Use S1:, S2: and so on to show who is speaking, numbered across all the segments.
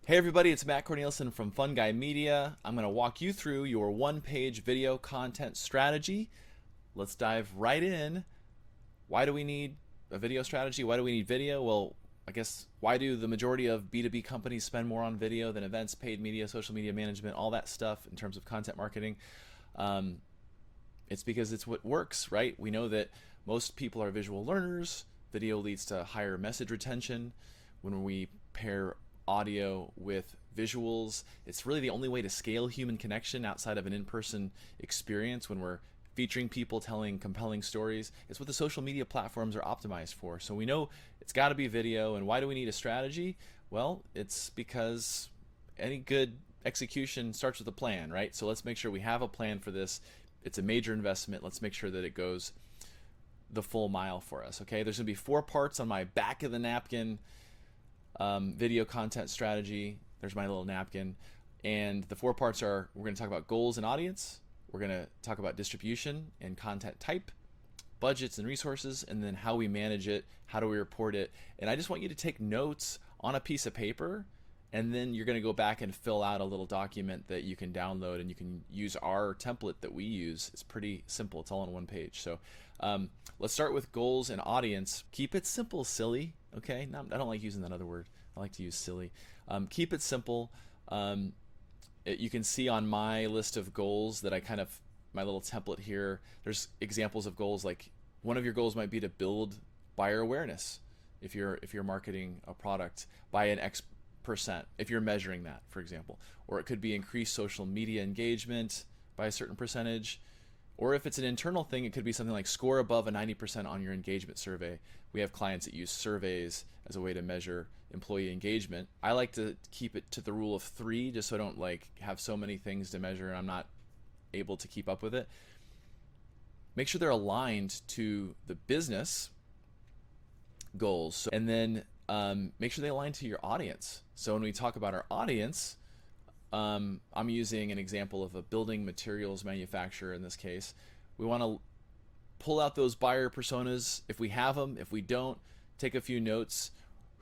S1: Hey everybody, it's Matt Cornelison from Fungi Media. I'm going to walk you through your one-page video content strategy. Let's dive right in. Why do we need a video strategy? Why do we need video? Well, I guess why do the majority of B2B companies spend more on video than events, paid media, social media management, all that stuff in terms of content marketing? It's because it's what works, right? We know that most people are visual learners. Video leads to higher message retention. When we pair audio with visuals, it's really the only way to scale human connection outside of an in-person experience. When we're featuring people telling compelling stories, it's what the social media platforms are optimized for. So we know it's got to be video. And why do we need a strategy? Well, it's because any good execution starts with a plan, right? So let's make sure we have a plan for this. It's a major investment. Let's make sure that it goes the full mile for us. Okay, there's gonna be 4 parts on my back of the napkin video content strategy. There's my little napkin, and the 4 parts are: we're going to talk about goals and audience, we're going to talk about distribution and content type, budgets and resources, and then how we manage it, how do we report it. And I just want you to take notes on a piece of paper, and then you're going to go back and fill out a little document that you can download, and you can use our template that we use. It's pretty simple. It's all on one page. So let's start with goals and audience. Keep it simple, silly. Okay, I don't like using that other word. I like to use silly. Keep it simple. You can see on my list of goals that my little template here, there's examples of goals. Like, one of your goals might be to build buyer awareness if you're marketing a product by an X%, if you're measuring that, for example. Or it could be increase social media engagement by a certain percentage. Or if it's an internal thing, it could be something like score above a 90% on your engagement survey. We have clients that use surveys as a way to measure employee engagement. I like to keep it to the rule of 3, just so I don't have so many things to measure and I'm not able to keep up with it. Make sure they're aligned to the business goals, and then make sure they align to your audience. So when we talk about our audience, I'm using an example of a building materials manufacturer in this case. We want to pull out those buyer personas if we have them. If we don't, take a few notes.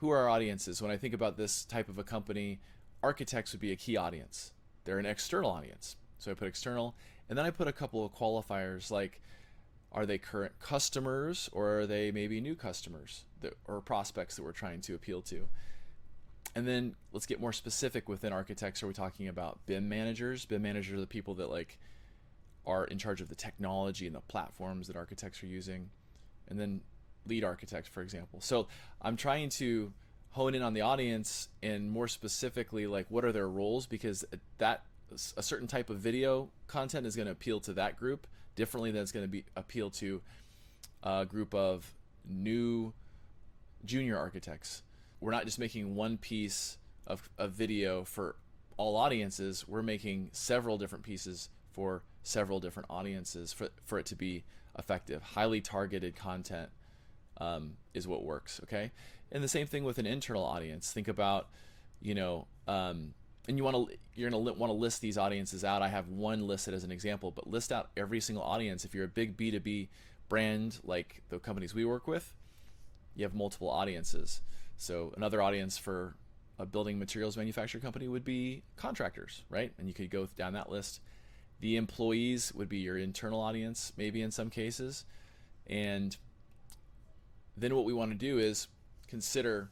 S1: Who are our audiences? When I think about this type of a company, architects would be a key audience. They're an external audience. So I put external, and then I put a couple of qualifiers like, are they current customers, or are they maybe new customers or prospects that we're trying to appeal to? And then let's get more specific within architects. Are we talking about BIM managers? BIM managers are the people that are in charge of the technology and the platforms that architects are using. And then lead architects, for example. So I'm trying to hone in on the audience, and more specifically, what are their roles, because a certain type of video content is going to appeal to that group differently than it's going to appeal to a group of new junior architects. We're not just making one piece of video for all audiences. We're making several different pieces for several different audiences for it to be effective. Highly targeted content is what works, okay? And the same thing with an internal audience. Think about, and you're gonna want to list these audiences out. I have one listed as an example, but list out every single audience. If you're a big B2B brand like the companies we work with, you have multiple audiences. So another audience for a building materials manufacturer company would be contractors, right? And you could go down that list. The employees would be your internal audience, maybe in some cases. And then what we want to do is consider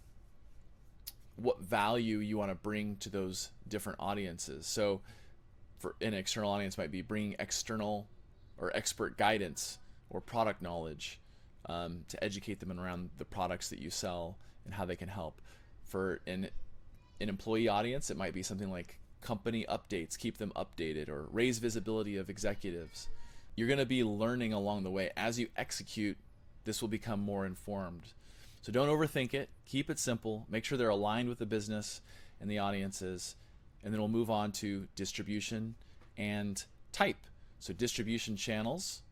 S1: what value you want to bring to those different audiences. So for an external audience might be bringing external or expert guidance or product knowledge to educate them around the products that you sell and how they can help. For an employee audience, it might be something like company updates, keep them updated, or raise visibility of executives. You're going to be learning along the way. As you execute, this will become more informed. So don't overthink it. Keep it simple. Make sure they're aligned with the business and the audiences. And then we'll move on to distribution and type. So distribution channels,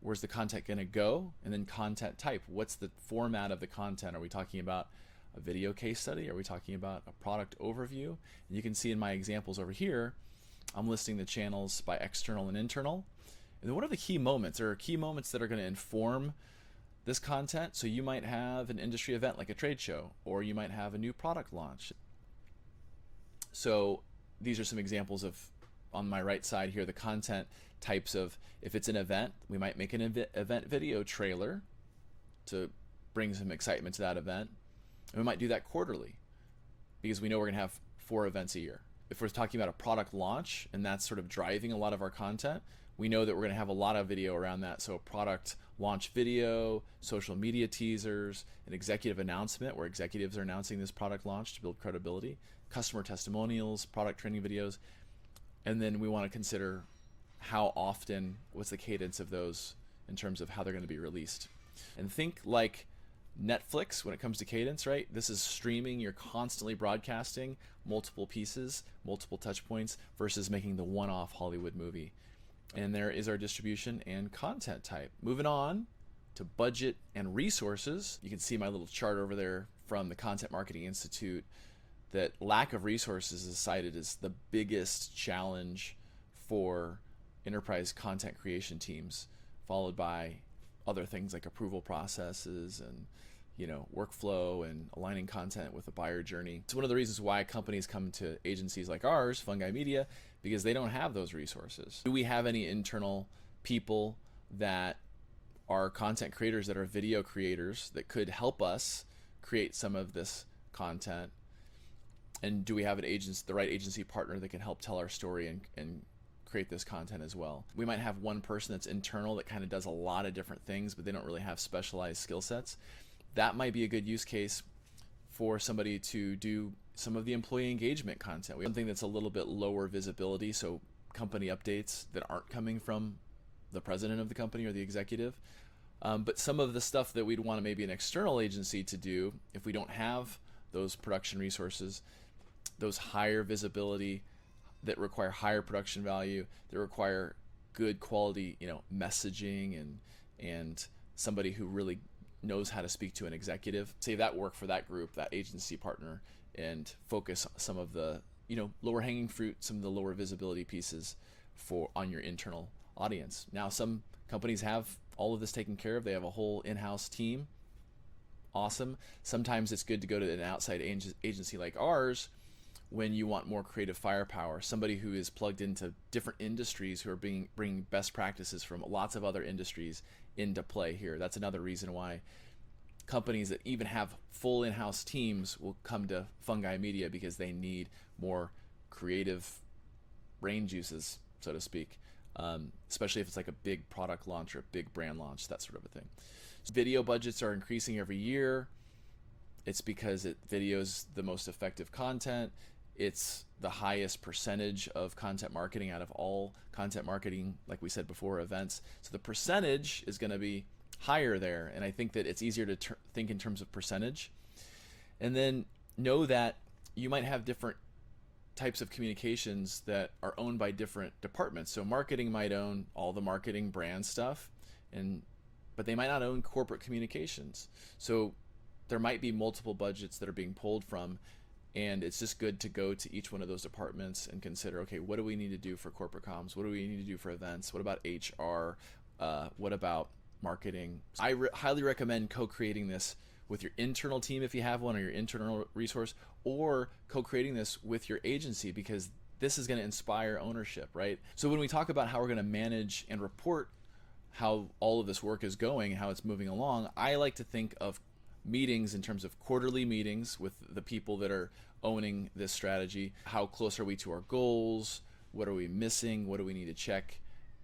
S1: where's the content going to go? And then content type. What's the format of the content? Are we talking about a video case study? Are we talking about a product overview? And you can see in my examples over here, I'm listing the channels by external and internal. And then what are the key moments? There are key moments that are going to inform this content. So you might have an industry event like a trade show, or you might have a new product launch. So these are some examples of, on my right side here, the content types of, if it's an event, we might make an event video trailer to bring some excitement to that event. And we might do that quarterly because we know we're going to have 4 events a year. If we're talking about a product launch and that's sort of driving a lot of our content, we know that we're going to have a lot of video around that. So product launch video, social media teasers, an executive announcement where executives are announcing this product launch to build credibility, customer testimonials, product training videos. And then we want to consider how often, what's the cadence of those in terms of how they're going to be released. And think like Netflix when it comes to cadence, right? This is streaming, you're constantly broadcasting multiple pieces, multiple touch points versus making the one-off Hollywood movie. And there is our distribution and content type. Moving on to budget and resources. You can see my little chart over there from the Content Marketing Institute that lack of resources is cited as the biggest challenge for enterprise content creation teams, followed by other things like approval processes and workflow and aligning content with the buyer journey. It's one of the reasons why companies come to agencies like ours, Fungi Media, because they don't have those resources. Do we have any internal people that are content creators, that are video creators, that could help us create some of this content? And do we have the right agency partner that can help tell our story and create this content as well? We might have one person that's internal that kind of does a lot of different things, but they don't really have specialized skill sets. That might be a good use case for somebody to do some of the employee engagement content. We have something that's a little bit lower visibility, so company updates that aren't coming from the president of the company or the executive. But some of the stuff that we'd want maybe an external agency to do, if we don't have those production resources, those higher visibility that require higher production value, that require good quality, messaging and somebody who really knows how to speak to an executive. Save that work for that group, that agency partner, and focus some of the lower hanging fruit, some of the lower visibility pieces on your internal audience. Now, some companies have all of this taken care of. They have a whole in-house team. Awesome. Sometimes it's good to go to an outside agency like ours when you want more creative firepower, somebody who is plugged into different industries, who are bringing best practices from lots of other industries into play here. That's another reason why companies that even have full in-house teams will come to Fungi Media, because they need more creative brain juices, so to speak, especially if it's like a big product launch or a big brand launch, that sort of a thing. So video budgets are increasing every year. It's because video is the most effective content. It's the highest percentage of content marketing out of all content marketing, like we said before, events. So the percentage is going to be higher there, and I think that it's easier to think in terms of percentage. And then know that you might have different types of communications that are owned by different departments. So marketing might own all the marketing brand stuff, but they might not own corporate communications. So there might be multiple budgets that are being pulled from, and it's just good to go to each one of those departments and consider, okay, what do we need to do for corporate comms? What do we need to do for events? What about HR? What about marketing? I highly recommend co-creating this with your internal team if you have one, or your internal resource, or co-creating this with your agency, because this is going to inspire ownership, right? So when we talk about how we're going to manage and report how all of this work is going, how it's moving along, I like to think of meetings in terms of quarterly meetings with the people that are owning this strategy. How close are we to our goals? What are we missing? What do we need to check,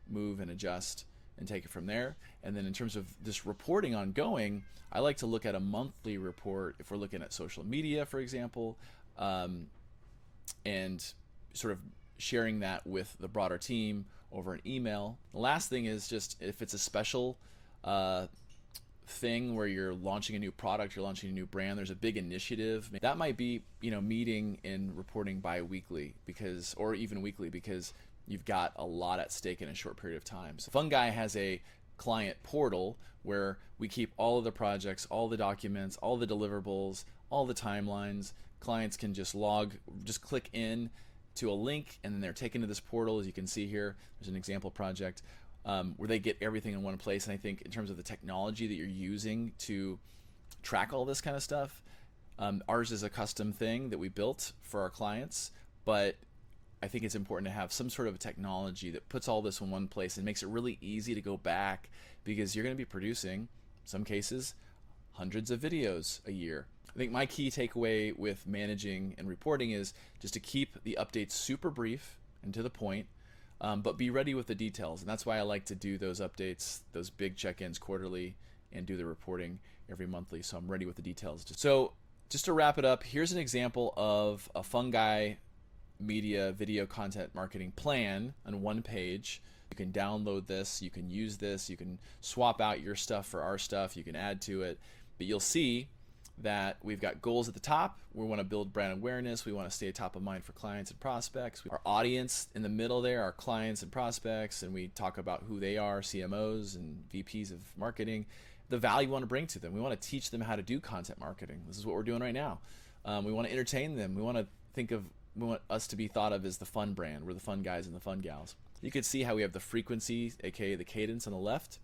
S1: move, and adjust, and take it from there? And then in terms of this reporting ongoing, I like to look at a monthly report if we're looking at social media, for example, and sort of sharing that with the broader team over an email. The last thing is just if it's a special thing where you're launching a new product, you're launching a new brand, there's a big initiative, that might be meeting and reporting bi-weekly, or even weekly, because you've got a lot at stake in a short period of time. So Fungi has a client portal where we keep all of the projects, all the documents, all the deliverables, all the timelines. Clients can just click in to a link, and then they're taken to this portal. As you can see here, there's an example project where they get everything in one place. And I think in terms of the technology that you're using to track all this kind of stuff, ours is a custom thing that we built for our clients, but I think it's important to have some sort of technology that puts all this in one place and makes it really easy to go back, because you're going to be producing, in some cases, hundreds of videos a year. I think my key takeaway with managing and reporting is just to keep the updates super brief and to the point, but be ready with the details. And that's why I like to do those updates, those big check-ins quarterly, and do the reporting every monthly, so I'm ready with the details. So just to wrap it up, here's an example of a Fungi media video content marketing plan on one page. You can download this, you can use this, you can swap out your stuff for our stuff, you can add to it, but you'll see that we've got goals at the top. We want to build brand awareness, we want to stay top of mind for clients and prospects. Our audience in the middle there are clients and prospects, and we talk about who they are, CMOs and VPs of marketing, the value we want to bring to them. We want to teach them how to do content marketing. This is what we're doing right now. We want to entertain them. We want us to be thought of as the fun brand. We're the fun guys and the fun gals. You can see how we have the frequency, aka the cadence on the left.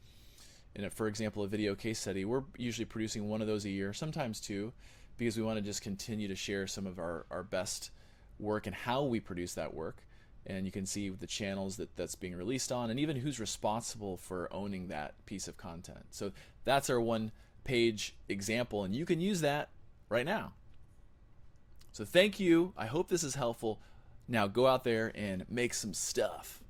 S1: And for example, a video case study, we're usually producing one of those a year, sometimes two, because we want to just continue to share some of our best work and how we produce that work. And you can see the channels that's being released on, and even who's responsible for owning that piece of content. So that's our one page example, and you can use that right now. So thank you. I hope this is helpful. Now go out there and make some stuff.